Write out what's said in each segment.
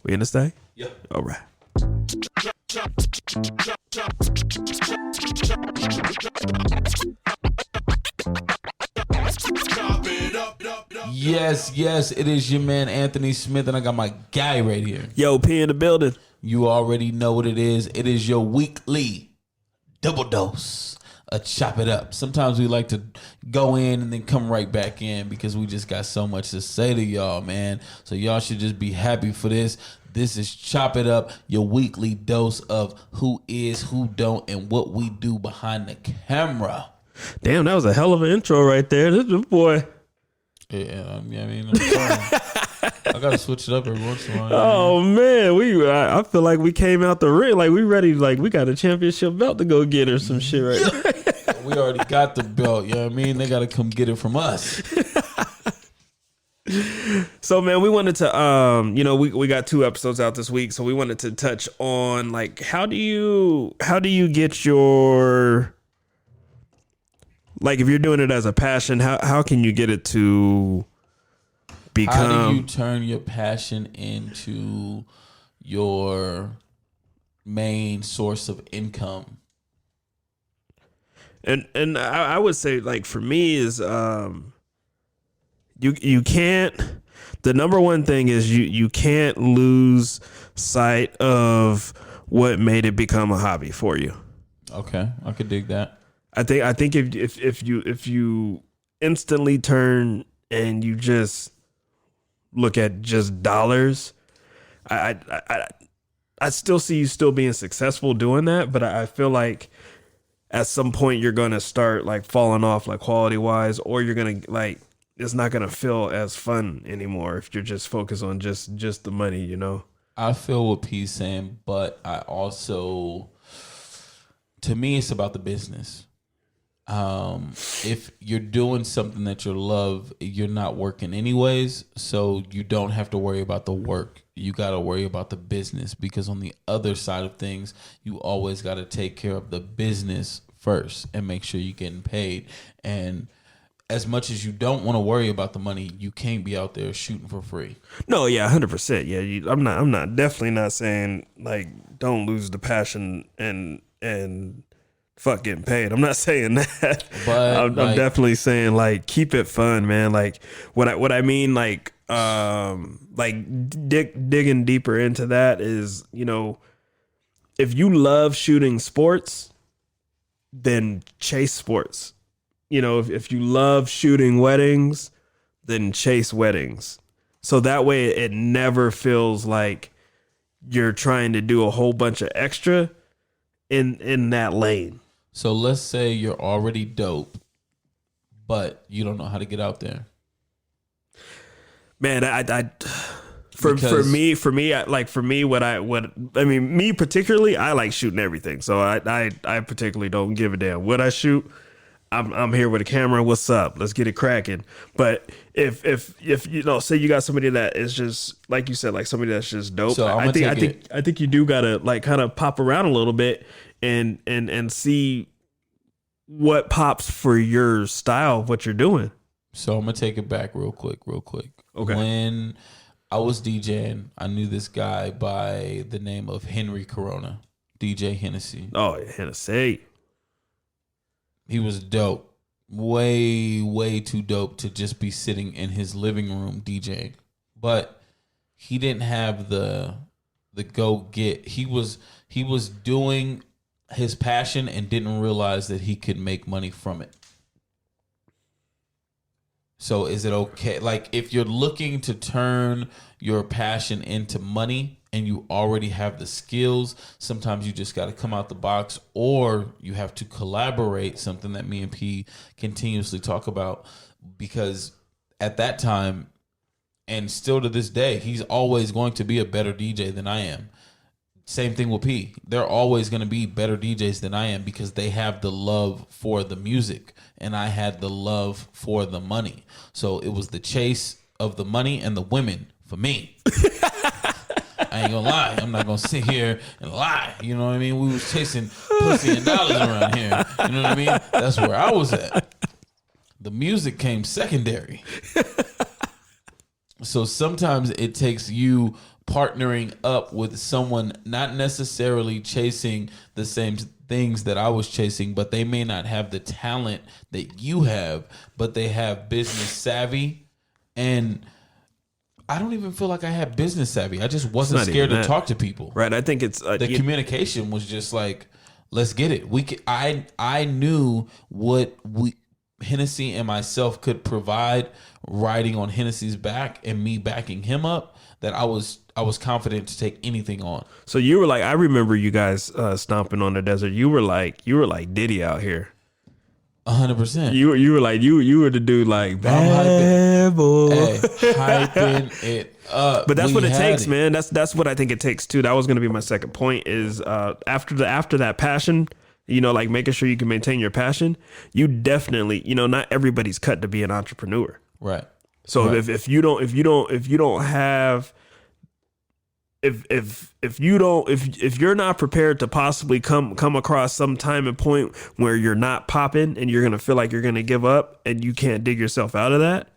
We in this thing? Yeah. All right. Yes, it is your man Anthony Smith, and I got my guy right here. Yo, P in the building. You already know what it is. It is your weekly double dose. Chop it up. Sometimes we like to go in and then come right back in because we just got so much to say to y'all, man. So y'all should just be happy for this. This is Chop It Up, your weekly dose of who is, who don't, and what we do behind the camera. Damn, that was a hell of an intro right there. This boy. Yeah, I mean, I'm sorry. I gotta switch it up every once in a while. Oh man, I feel like we came out the ring like we ready, like we got a championship belt to go get or some shit right now. We already got the belt, you know what I mean? They gotta come get it from us. So man, we wanted to we got 2 episodes out this week, so we wanted to touch on like how do you get your, like, if you're doing it as a passion, how can you get it to become? How do you turn your passion into your main source of income? And I would say, like, for me is you can't, the number one thing is you can't lose sight of what made it become a hobby for you. Okay, I could dig that. I think if you instantly turn and you just look at just dollars, I still see you still being successful doing that, but I feel like at some point you're gonna start like falling off, like quality wise, or you're gonna like, it's not gonna feel as fun anymore if you're just focused on just the money, you know. I feel what P's saying, but I also, to me, it's about the business. If you're doing something that you love, you're not working anyways, so you don't have to worry about the work. You got to worry about the business, because on the other side of things, you always got to take care of the business first and make sure you're getting paid. And as much as you don't want to worry about the money, you can't be out there shooting for free. No, yeah, 100%. Yeah, I'm not definitely not saying like don't lose the passion and fuck getting paid. I'm not saying that. But I'm definitely saying like keep it fun, man. Like what I mean, like digging deeper into that is, you know, if you love shooting sports, then chase sports. You know, if you love shooting weddings, then chase weddings. So that way it never feels like you're trying to do a whole bunch of extra in that lane. So let's say you're already dope, but you don't know how to get out there. Man, me particularly, I like shooting everything. So I particularly don't give a damn what I shoot. I'm here with a camera. What's up? Let's get it cracking. But if you know, say you got somebody that is just like you said, like somebody that's just dope. So I think you do gotta like kind of pop around a little bit and see what pops for your style of what you're doing. So I'm gonna take it back real quick. Okay. When I was DJing, I knew this guy by the name of Henry Corona, DJ Hennessy. Oh, Hennessy. He was dope. Way too dope to just be sitting in his living room DJing. But he didn't have the go get. He was doing his passion and didn't realize that he could make money from it. So is it okay? Like, if you're looking to turn your passion into money and you already have the skills, sometimes you just got to come out the box, or you have to collaborate, something that me and P continuously talk about, because at that time, and still to this day, he's always going to be a better DJ than I am. Same thing with P. They're always going to be better DJs than I am because they have the love for the music and I had the love for the money. So it was the chase of the money and the women for me. I ain't gonna lie. I'm not gonna sit here and lie. You know what I mean? We was chasing pussy and dollars around here. You know what I mean? That's where I was at. The music came secondary. So sometimes it takes you partnering up with someone not necessarily chasing the same things that I was chasing, but they may not have the talent that you have, but they have business savvy. And I don't even feel like I had business savvy. I just wasn't not scared even to that. talk to people. Right. I think it's The communication was just like, let's get it. I knew what Hennessy and myself could provide riding on Hennessy's back and me backing him up, that I was confident to take anything on. so you were like, I remember you guys stomping on the desert. You were like Diddy out here. 100%. You were like you were the dude like bad boy. Hey, hyping it up. But that's We what it had takes, man. That's what I think it takes too. That was going to be my second point. Is after that passion, like making sure you can maintain your passion. You definitely, not everybody's cut to be an entrepreneur. Right. So Right. if you don't have if you're not prepared to possibly come across some time and point where you're not popping and you're gonna feel like you're gonna give up and you can't dig yourself out of that,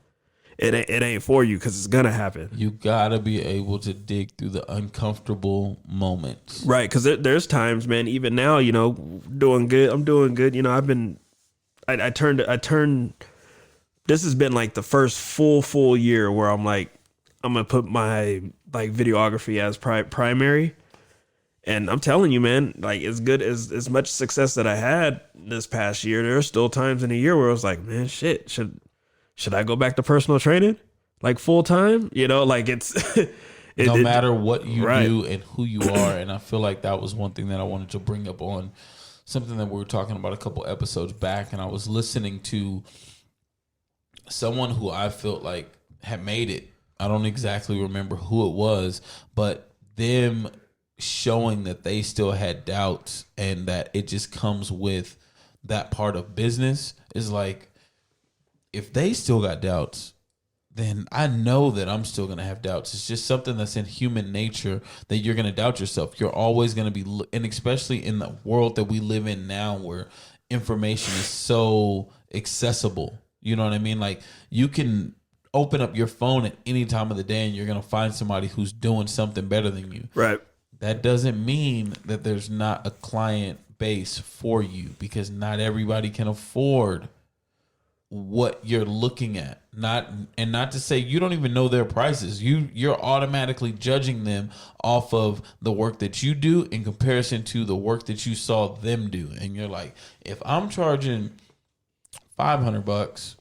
it ain't for you, because it's gonna happen. You gotta be able to dig through the uncomfortable moments. Right, because there's times, man, even now, doing good. I'm doing good. I turned. This has been like the first full year where I'm like, I'm gonna put my like videography as primary, and I'm telling you, man, like as good as much success that I had this past year, there are still times in a year where I was like, man, shit, should I go back to personal training like full time? Like it's No matter what you right. do and who you are. And I feel like that was one thing that I wanted to bring up on something that we were talking about a couple episodes back. And I was listening to someone who I felt like had made it. I don't exactly remember who it was, but them showing that they still had doubts and that it just comes with that part of business is like, if they still got doubts, then I know that I'm still going to have doubts. It's just something that's in human nature that you're going to doubt yourself. You're always going to be, and especially in the world that we live in now where information is so accessible. You know what I mean? Like you can open up your phone at any time of the day and you're going to find somebody who's doing something better than you. right. That doesn't mean that there's not a client base for you, because not everybody can afford what you're looking at. Not to say you don't even know their prices. You're automatically judging them off of the work that you do in comparison to the work that you saw them do. And you're like, if I'm charging $500,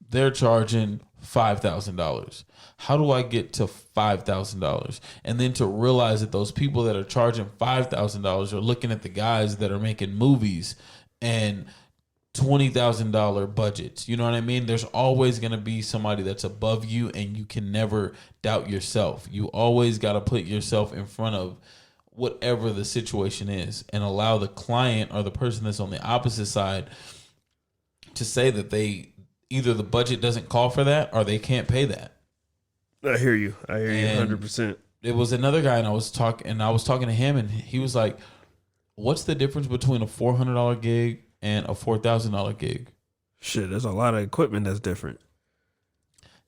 they're charging $5,000. How do I get to $5,000? And then to realize that those people that are charging $5,000 are looking at the guys that are making movies and $20,000 budgets. You know what I mean? There's always going to be somebody that's above you, and you can never doubt yourself. You always got to put yourself in front of whatever the situation is and allow the client or the person that's on the opposite side to say that they either the budget doesn't call for that or they can't pay that. I hear you. And 100%. It was another guy, and I was talking to him, and he was like, "What's the difference between a $400 gig and a $4,000 gig?" Shit, there's a lot of equipment that's different.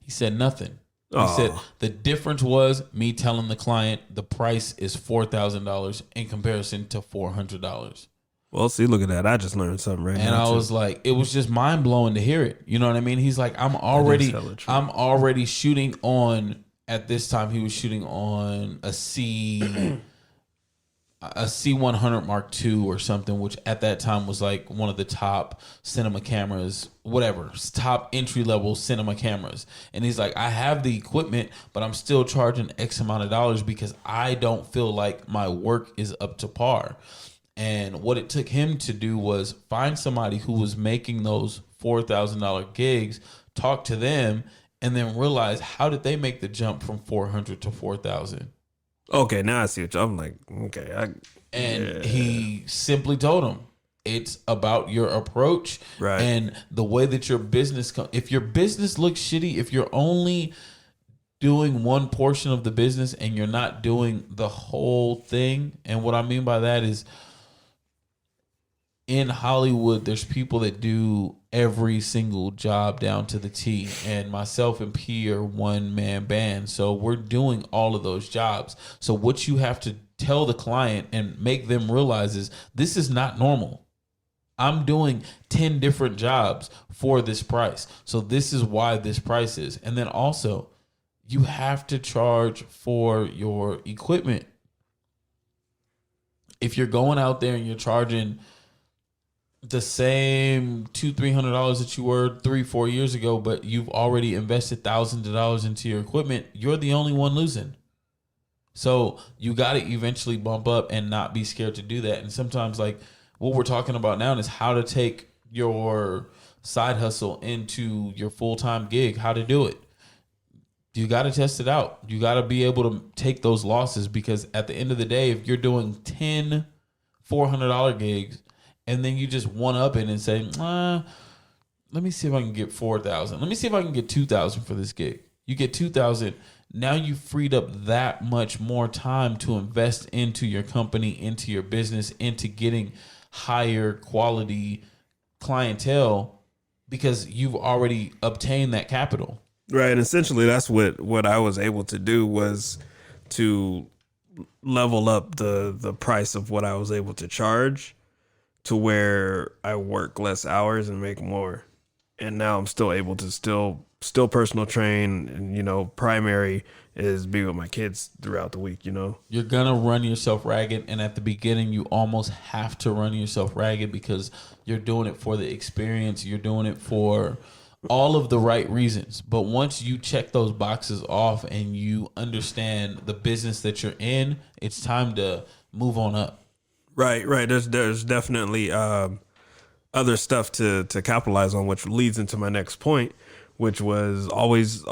He said nothing. He Oh. said the difference was me telling the client the price is $4,000 in comparison to $400. Well, see, look at that. I just learned something right And now. I too. was like, it was just mind blowing to hear it. You know what I mean? He's like, I'm already shooting on, at this time he was shooting on a C100 Mark II or something, which at that time was like one of the top cinema cameras, whatever, top entry level cinema cameras. And he's like, I have the equipment, but I'm still charging X amount of dollars because I don't feel like my work is up to par. And what it took him to do was find somebody who was making those $4,000 gigs, talk to them, and then realize, how did they make the jump from 400 to 4,000? Okay, now I see what I'm like. Okay, He simply told him, it's about your approach, Right. and the way that your business. If your business looks shitty, if you're only doing one portion of the business and you're not doing the whole thing, and what I mean by that is, in Hollywood, there's people that do every single job down to the T, and myself and P are one man band. So we're doing all of those jobs. So what you have to tell the client and make them realize is this is not normal. I'm doing 10 different jobs for this price. So this is why this price is. And then also, you have to charge for your equipment. If you're going out there and you're charging the same $200-$300 that you were 3-4 years ago, but you've already invested thousands of dollars into your equipment, you're the only one losing. So you got to eventually bump up and not be scared to do that. And sometimes, like what we're talking about now, is how to take your side hustle into your full-time gig, how to do it. You got to test it out. You got to be able to take those losses, because at the end of the day, if you're doing 10 $400 gigs, and then you just one up it and say, let me see if I can get 4,000. Let me see if I can get 2,000 for this gig. You get 2,000. Now you freed up that much more time to invest into your company, into your business, into getting higher quality clientele, because you've already obtained that capital. Right. And essentially that's what I was able to do, was to level up the price of what I was able to charge to where I work less hours and make more. And now I'm still able to still personal train, and, primary is be with my kids throughout the week, You're going to run yourself ragged. And at the beginning, you almost have to run yourself ragged, because you're doing it for the experience. You're doing it for all of the right reasons. But once you check those boxes off and you understand the business that you're in, it's time to move on up. Right. There's definitely other stuff to capitalize on, which leads into my next point, which was always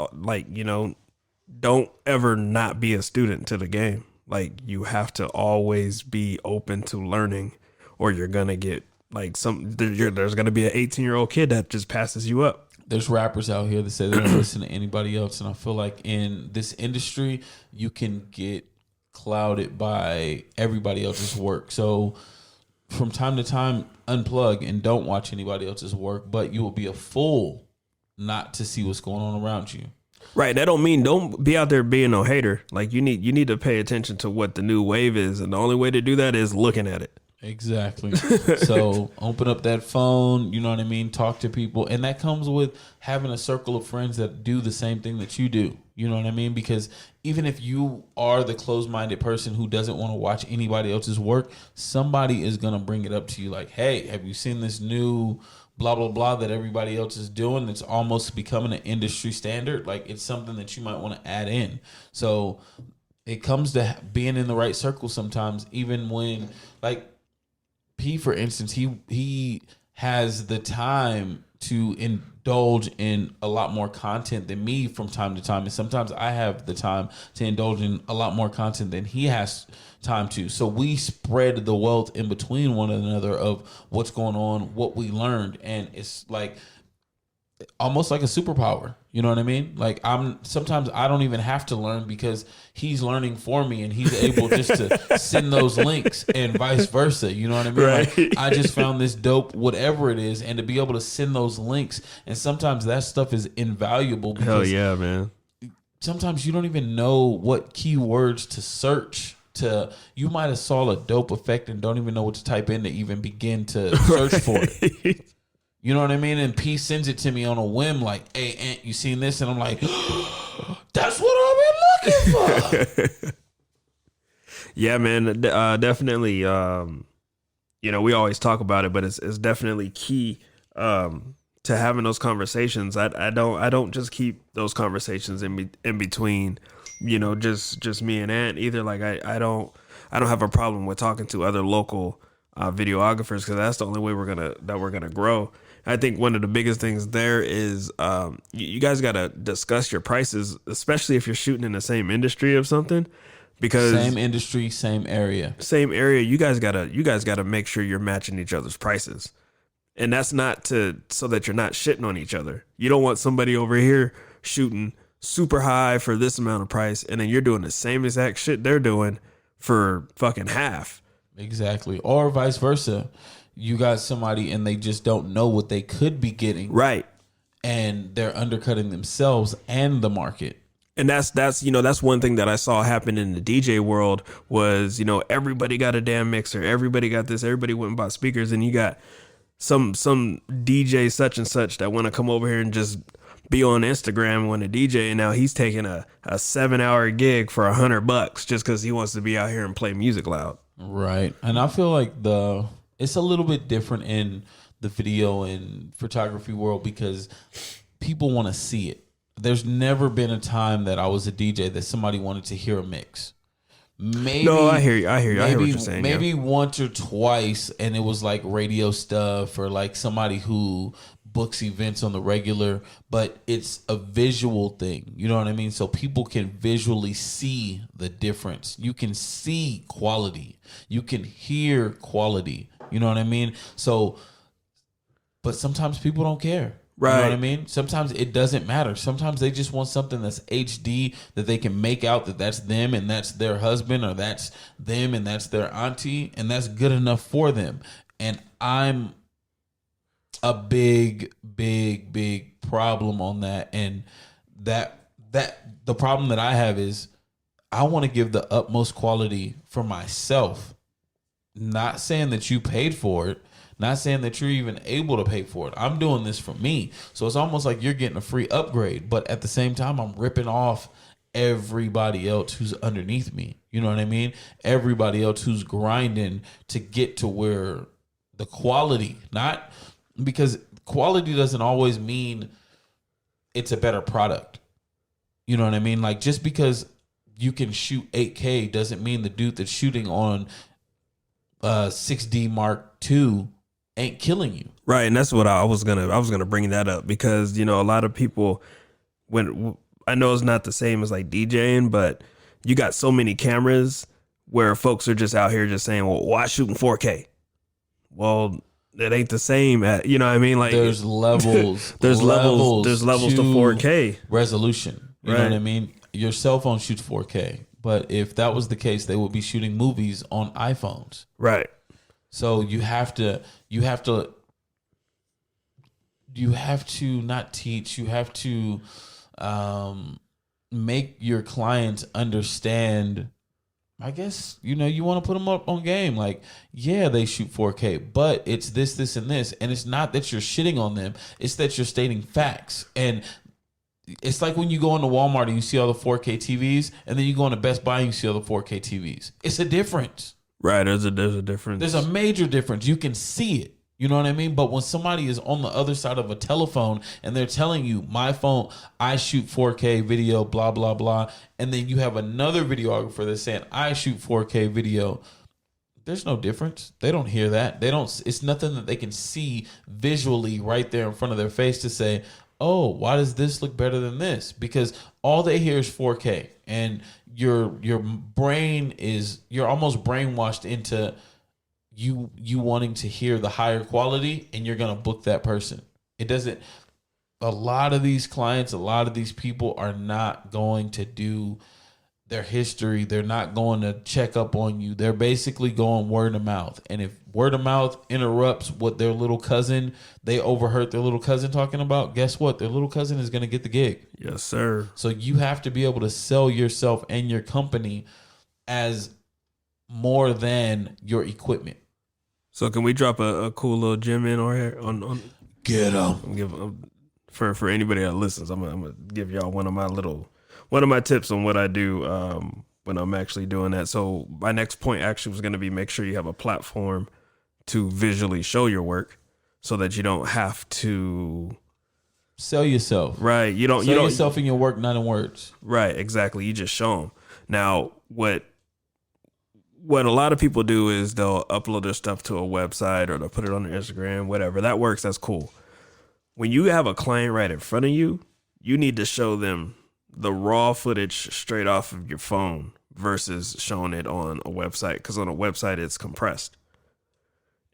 don't ever not be a student to the game. Like, you have to always be open to learning, or you're gonna get there's gonna be an 18-year-old kid that just passes you up. There's rappers out here that say they don't listen to anybody else, and I feel like in this industry, you can get clouded by everybody else's work. So from time to time, unplug and don't watch anybody else's work, but you will be a fool not to see what's going on around you. Right. That don't mean don't be out there being no hater. Like, you need to pay attention to what the new wave is, and the only way to do that is looking at it. Exactly. So open up that phone, you know what I mean? Talk to people. And that comes with having a circle of friends that do the same thing that you do. You know what I mean? Because even if you are the closed-minded person who doesn't want to watch anybody else's work, somebody is going to bring it up to you like, hey, have you seen this new blah, blah, blah that everybody else is doing? It's almost becoming an industry standard. Like, it's something that you might want to add in. So it comes to being in the right circle sometimes, even when, like, P, for instance, he has the time to indulge in a lot more content than me from time to time. And sometimes I have the time to indulge in a lot more content than he has time to. So we spread the wealth in between one another of what's going on, what we learned. And it's like almost like a superpower. You know what I mean? Like, sometimes I don't even have to learn, because he's learning for me, and he's able just to send those links, and vice versa. You know what I mean? Right. Like, I just found this dope, whatever it is, and to be able to send those links. And sometimes that stuff is invaluable. Hell yeah, man. Sometimes you don't even know what keywords to search. You might have saw a dope effect and don't even know what to type in to even begin to search for it. You know what I mean? And P sends it to me on a whim, like, hey, Ant, you seen this? And I'm like, that's what I've been looking for. Yeah, man, definitely. We always talk about it, but it's definitely key to having those conversations. I don't just keep those conversations in between, just me and Ant either. Like, I don't have a problem with talking to other local videographers, because that's the only way we're gonna grow. I think one of the biggest things there is you guys got to discuss your prices, especially if you're shooting in the same industry of something, because same industry, same area. You guys gotta make sure you're matching each other's prices, and that's not so that you're not shitting on each other. You don't want somebody over here shooting super high for this amount of price, and then you're doing the same exact shit they're doing for fucking half. Exactly. Or vice versa. you got somebody and they just don't know what they could be getting, Right. and they're undercutting themselves and the market. And that's you know, that's one thing that I saw happen in the DJ world was, you know, everybody got a damn mixer, everybody got this, everybody went and bought speakers, and you got some DJ such and such that want to come over here and just be on Instagram when a DJ, and now he's taking a 7-hour gig for $100 just because he wants to be out here and play music loud. Right. And I feel like it's a little bit different in the video and photography world because people want to see it. There's never been a time that I was a DJ that somebody wanted to hear a mix. Maybe, no, I hear you. I hear what you're saying. Maybe once or twice, and it was like radio stuff or like somebody who books events on the regular, but it's a visual thing. You know what I mean? So people can visually see the difference. You can see quality. You can hear quality. You know what I mean? So, but sometimes people don't care. Right. You know what I mean? Sometimes it doesn't matter. Sometimes they just want something that's HD that they can make out that that's them and that's their husband, or that's them and that's their auntie, and that's good enough for them. And I'm a big problem on that. And that the problem that I have is I want to give the utmost quality for myself. Not saying that you paid for it. Not saying that you're even able to pay for it. I'm doing this for me. So it's almost like you're getting a free upgrade. But at the same time, I'm ripping off everybody else who's underneath me. You know what I mean? Everybody else who's grinding to get to where the quality, not because quality doesn't always mean it's a better product. You know what I mean? Like just because you can shoot 8K doesn't mean the dude that's shooting on 6D Mark II ain't killing you. Right, and that's what I was gonna bring that up because, you know, a lot of people, when I know it's not the same as like DJing, but you got so many cameras where folks are just out here just saying, well, why shooting 4K? Well, it ain't the same you know what I mean? Like there's levels. there's levels to 4K resolution. You know what I mean? Your cell phone shoots 4K. But if that was the case, they would be shooting movies on iPhones. Right. So you have to not teach, you have to make your clients understand. I guess, you know, you want to put them up on game. Like, yeah, they shoot 4K, but it's this, and this. And it's not that you're shitting on them. It's that you're stating facts. And it's like when you go into Walmart and you see all the 4K TVs, and then you go into Best Buy and you see all the 4K TVs. It's a difference. Right. There's a difference. There's a major difference. You can see it. You know what I mean? But when somebody is on the other side of a telephone and they're telling you, my phone, I shoot 4K video, blah, blah, blah. And then you have another videographer that's saying, I shoot 4K video. There's no difference. They don't hear that. It's nothing that they can see visually right there in front of their face to say, oh, why does this look better than this? Because all they hear is 4K, and your brain you're almost brainwashed into you wanting to hear the higher quality, and you're gonna book that person. It doesn't. A lot of these clients, a lot of these people are not going to do their history. They're not going to check up on you. They're basically going word of mouth. And if word of mouth interrupts what their little cousin, they overheard their little cousin talking about, guess what? Their little cousin is going to get the gig. Yes, sir. So you have to be able to sell yourself and your company as more than your equipment. So can we drop a cool little gem in or here on Get them. Give for anybody that listens, I'm gonna give y'all one of my tips on what I do when I'm actually doing that. So my next point actually was going to be make sure you have a platform to visually show your work so that you don't have to sell yourself. Right. You don't sell yourself in your work, not in words. Right. Exactly. You just show them. Now, what a lot of people do is they'll upload their stuff to a website or they'll put it on their Instagram, whatever. That works. That's cool. When you have a client right in front of you, you need to show them the raw footage straight off of your phone versus showing it on a website, because on a website it's compressed,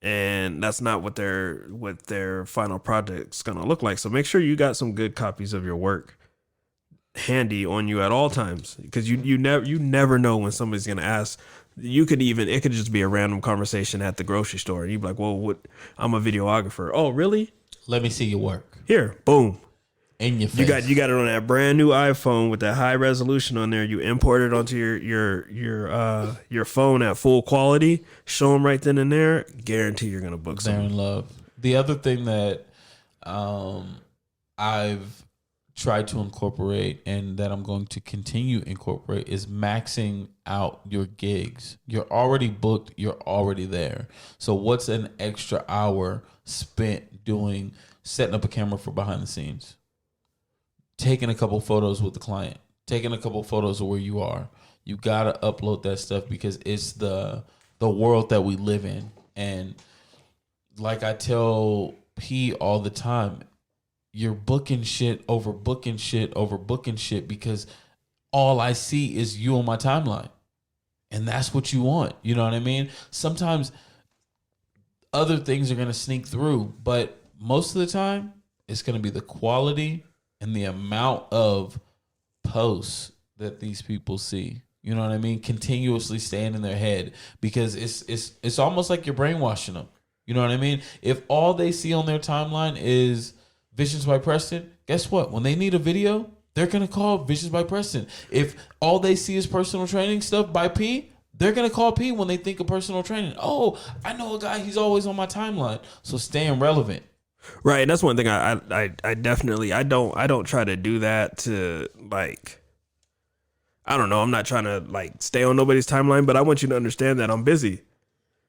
and that's not what their final project's gonna look like. So make sure you got some good copies of your work handy on you at all times, because you never know when somebody's gonna ask. It could just be a random conversation at the grocery store. You'd be like, well, what? I'm a videographer. Oh, really? Let me see your work. Here, boom. In your face. You got it on that brand new iPhone with that high resolution on there. You import it onto your phone at full quality. Show them right then and there. Guarantee you're gonna book They're something. in love. The other thing that I've tried to incorporate and that I'm going to continue to incorporate is maxing out your gigs. You're already booked. You're already there. So what's an extra hour spent setting up a camera for behind the scenes? Taking a couple photos with the client, taking a couple photos of where you are. You gotta upload that stuff because it's the world that we live in. And like I tell P all the time, you're booking shit over booking shit over booking shit because all I see is you on my timeline. And that's what you want. You know what I mean? Sometimes other things are gonna sneak through, but most of the time it's gonna be the quality and the amount of posts that these people see, you know what I mean, continuously staying in their head, because it's almost like you're brainwashing them. You know what I mean? If all they see on their timeline is Visions by Preston, guess what? When they need a video, they're gonna call Visions by Preston. If all they see is personal training stuff by P, they're gonna call P when they think of personal training. Oh, I know a guy, he's always on my timeline. So staying relevant. Right, and that's one thing I definitely I don't try to do that to, like, I don't know, I'm not trying to like stay on nobody's timeline, but I want you to understand that I'm busy.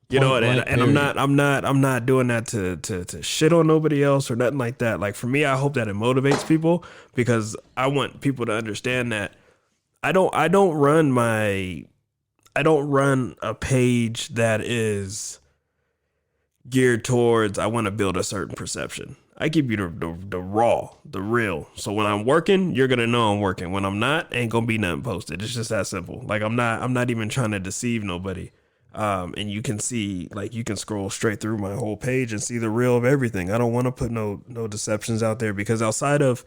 You know, and I'm not doing that to shit on nobody else or nothing like that. Like, for me, I hope that it motivates people, because I want people to understand that I don't run a page that is geared towards I want to build a certain perception. I give you the raw, the real. So when I'm working, you're gonna know I'm working. When I'm not, ain't gonna be nothing posted. It's just that simple. Like, I'm not even trying to deceive nobody. And you can see, like, you can scroll straight through my whole page and see the real of everything. I don't want to put no deceptions out there, because outside of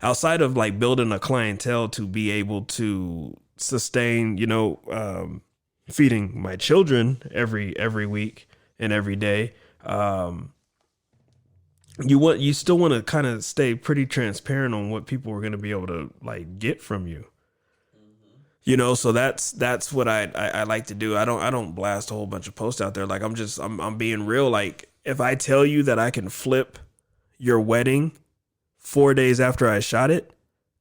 like building a clientele to be able to sustain, feeding my children every week and every day, you still want to kind of stay pretty transparent on what people are going to be able to like get from you. So that's what I like to do. I don't blast a whole bunch of posts out there. Like, I'm being real. Like, if I tell you that I can flip your wedding 4 days after I shot it,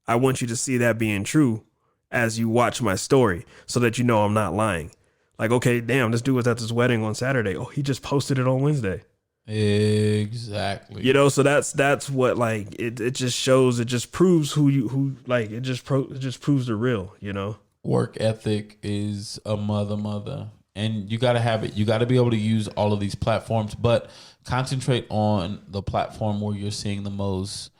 I want you to see that being true as you watch my story, so that you know I'm not lying. Like, okay, damn, this dude was at this wedding on Saturday. Oh, he just posted it on Wednesday. Exactly. So that's what, like, it just shows, it just proves it just proves the real, Work ethic is a mother, and you got to have it. You got to be able to use all of these platforms, but concentrate on the platform where you're seeing the most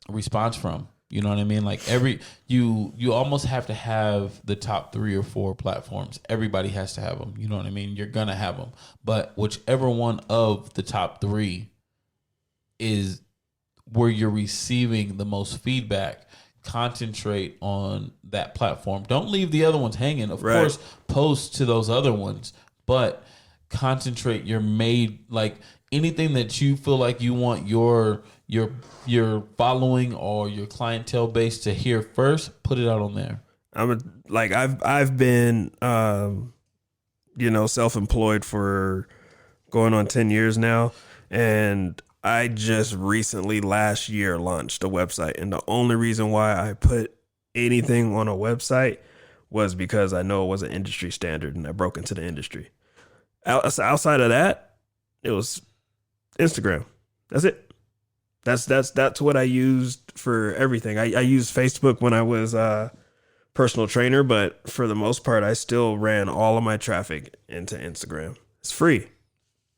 response from. You know what I mean? Like, you almost have to have the top 3 or 4 platforms. Everybody has to have them. You know what I mean? You're gonna have them, but whichever one of the top 3 is where you're receiving the most feedback, concentrate on that platform. Don't leave the other ones hanging. Of course, post to those other ones, but concentrate like anything that you feel like you want your following or your clientele base to hear first, put it out on there. I've been self-employed for going on 10 years now, and I just recently last year launched a website, and the only reason why I put anything on a website was because I know it was an industry standard, and I broke into the industry. Outside of that, it was Instagram. That's it. That's what I used for everything. I used Facebook when I was a personal trainer, but for the most part, I still ran all of my traffic into Instagram. It's free.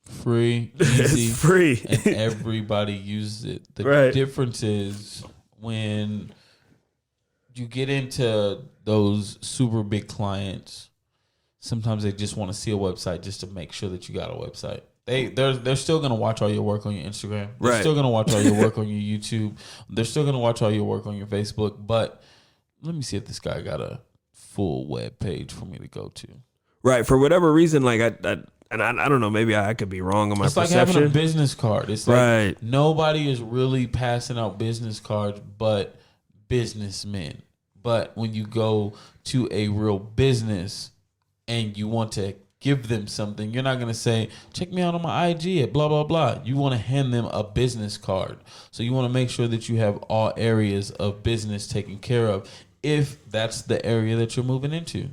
Free, easy, it's free, and everybody uses it. The difference is when you get into those super big clients, sometimes they just want to see a website just to make sure that you got a website. They're still gonna watch all your work on your Instagram. They're Right. still gonna watch all your work on your YouTube. They're still gonna watch all your work on your Facebook. But let me see if this guy got a full web page for me to go to. Right. For whatever reason, like I don't know, maybe I could be wrong on my It's like perception. having a business card. It's like Right. nobody is really passing out business cards but businessmen. But when you go to a real business and you want to give them something, you're not going to say, check me out on my IG at blah, blah, blah. You want to hand them a business card. So you want to make sure that you have all areas of business taken care of if that's the area that you're moving into.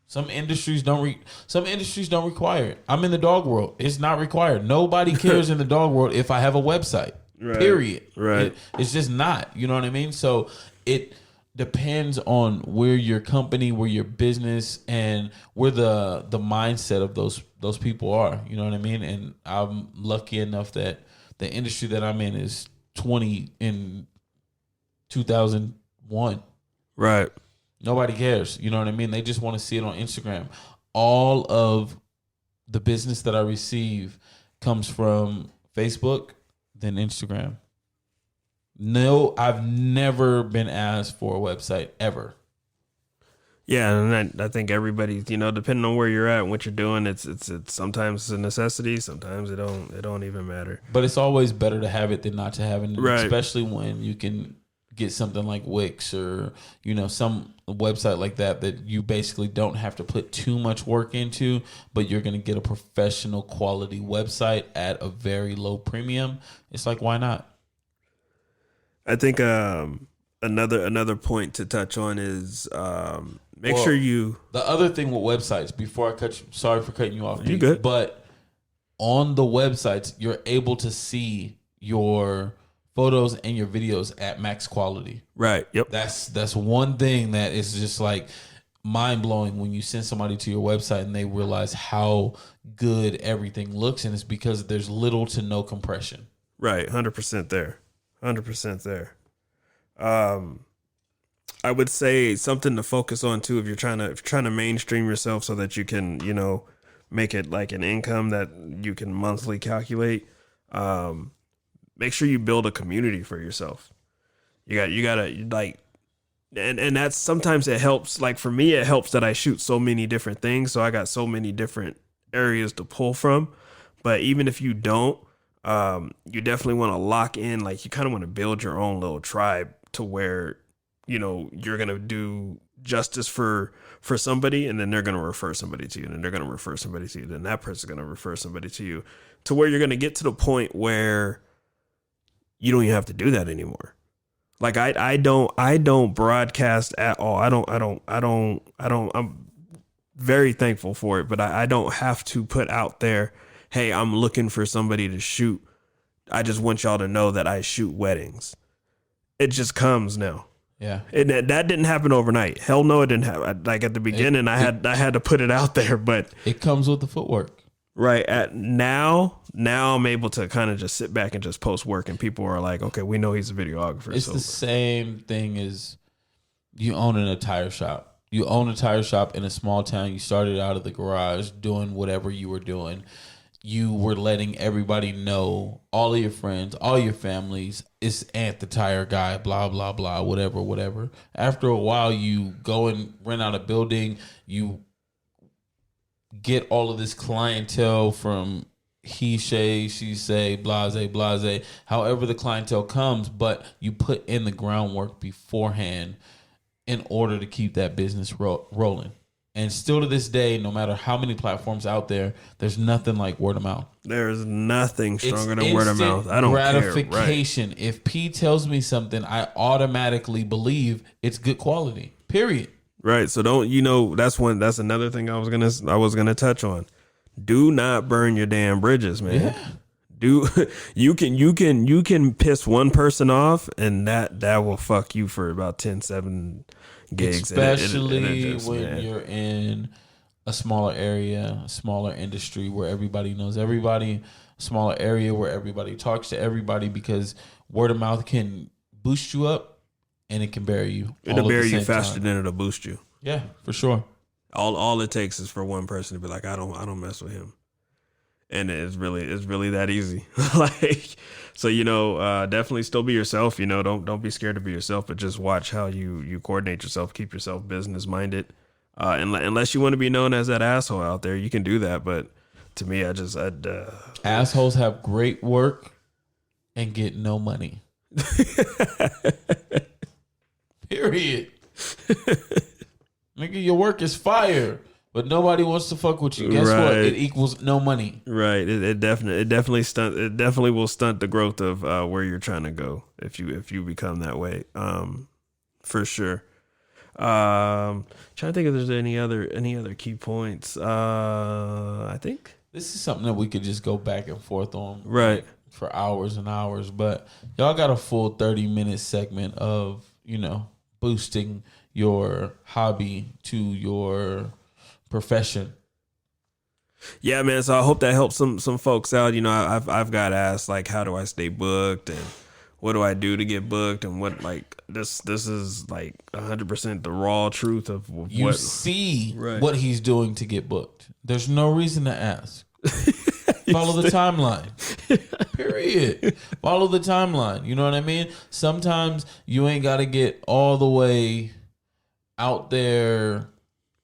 Some industries don't require it. I'm in the dog world. It's not required. Nobody cares in the dog world if I have a website. Right. Period. Right. It's just not. You know what I mean? So it depends on where your company, where your business, and where the mindset of those people are. You know what I mean? And I'm lucky enough that the industry that I'm in is 2001. Right. Nobody cares. You know what I mean? They just want to see it on Instagram. All of the business that I receive comes from Facebook, then Instagram. No, I've never been asked for a website ever. Yeah, and I think everybody's, depending on where you're at and what you're doing, it's sometimes it's a necessity, sometimes it don't even matter. But it's always better to have it than not to have it, Right. especially when you can get something like Wix or some website like that you basically don't have to put too much work into, but you're going to get a professional quality website at a very low premium. It's like, why not? I think another point to touch on is make Well, sure you. The other thing with websites, before I cut you, sorry for cutting you off. You good. But on the websites, you're able to see your photos and your videos at max quality. Right. Yep. That's one thing that is just like mind blowing when you send somebody to your website and they realize how good everything looks, and it's because there's little to no compression. Right. 100% there. 100% there. I would say something to focus on too if you're trying to mainstream yourself so that you can make it like an income that you can monthly calculate. Make sure you build a community for yourself. You gotta like, and that's sometimes it helps. Like for me, it helps that I shoot so many different things, so I got so many different areas to pull from. But even if you don't, you definitely want to lock in. Like you kind of want to build your own little tribe to where you're gonna do justice for somebody, and then they're gonna refer somebody to you, and then they're gonna refer somebody to you, then that person's gonna refer somebody to you, to where you're gonna get to the point where you don't even have to do that anymore. Like I don't broadcast at all. I'm very thankful for it, but I don't have to put out there, hey, I'm looking for somebody to shoot. I just want y'all to know that I shoot weddings. It just comes now. Yeah. And that didn't happen overnight. Hell no, it didn't happen. Like at the beginning, I had to put it out there, but it comes with the footwork. Right. At now I'm able to kind of just sit back and just post work, and people are like, okay, we know he's a videographer. It's the same thing as you owning a tire shop. You own a tire shop in a small town. You started out of the garage doing whatever you were doing. You were letting everybody know, all of your friends, all your families, it's Ant the tire guy, blah, blah, blah, whatever. After a while, you go and rent out a building. You get all of this clientele from he say, she say, blase, however the clientele comes, but you put in the groundwork beforehand in order to keep that business rolling. And still to this day, no matter how many platforms out there, there's nothing like word of mouth. There's nothing stronger It's than word of mouth. I don't gratification. Care. Right. If P tells me something, I automatically believe it's good quality. Period. Right. So that's another thing I was gonna touch on. Do not burn your damn bridges, man. Yeah. You can piss one person off, and that will fuck you for about 7 gigs. Especially when you're in a smaller area, a smaller industry where everybody knows everybody, a smaller area where everybody talks to everybody, because word of mouth can boost you up and it can bury you. It'll bury you faster than it'll boost you. Yeah, for sure. All it takes is for one person to be like, I don't mess with him. and it's really that easy. Like, so definitely still be yourself. Don't be scared to be yourself, but just watch how you coordinate yourself. Keep yourself business minded. Unless you want to be known as that asshole out there, you can do that. But to me, assholes have great work and get no money. Period. Nigga, your work is fire, but nobody wants to fuck with you. Guess what? It equals no money. Right. It definitely will stunt the growth of where you're trying to go if you become that way. For sure. Trying to think if there's any other key points. I think this is something that we could just go back and forth on, right, for hours and hours. But y'all got a full 30-minute segment of boosting your hobby to your profession. Yeah, man. So I hope that helps some folks out. I've got asked, like, how do I stay booked, and what do I do to get booked, and what, like, this is like 100% the raw truth of what you see. Right. What he's doing to get booked. There's no reason to ask. Follow the timeline. Period. Follow the timeline. You know what I mean? Sometimes you ain't got to get all the way out there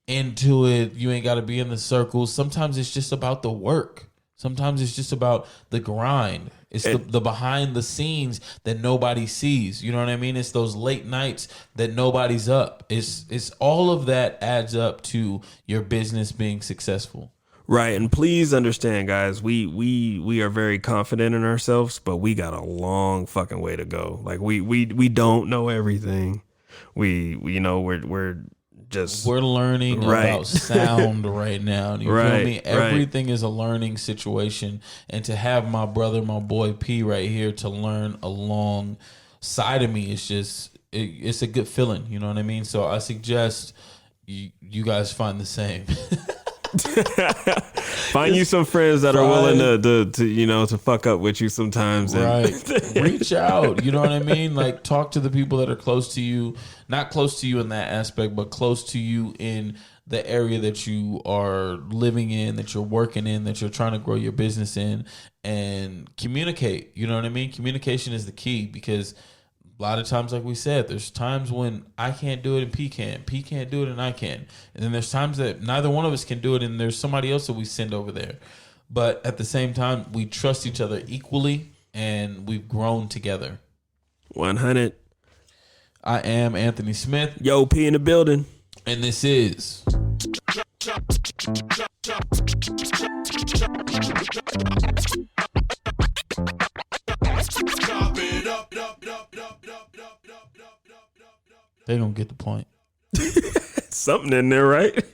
into it. You ain't got to be in the circles. Sometimes it's just about the work. Sometimes it's just about the grind. It's the behind the scenes that nobody sees. You know what I mean? It's those late nights that nobody's up. It's all of that adds up to your business being successful. Right. And please understand, guys, we are very confident in ourselves, but we got a long fucking way to go. Like, we don't know everything. We're learning about sound right now. You feel me? Everything is a learning situation. And to have my brother, my boy P right here to learn alongside of me, it's a good feeling. You know what I mean? So I suggest you guys find the same. Find you some friends that are willing to fuck up with you sometimes. Right. Reach out. You know what I mean? Like, talk to the people that are close to you. Not close to you in that aspect, but close to you in the area that you are living in, that you're working in, that you're trying to grow your business in, and communicate. You know what I mean? Communication is the key, because a lot of times, like we said, there's times when I can't do it and P can. P can't do it and I can. And then there's times that neither one of us can do it and there's somebody else that we send over there. But at the same time, we trust each other equally and we've grown together. 100. I am Anthony Smith. Yo, P in the building. And this is... They don't get the point. Something in there, right?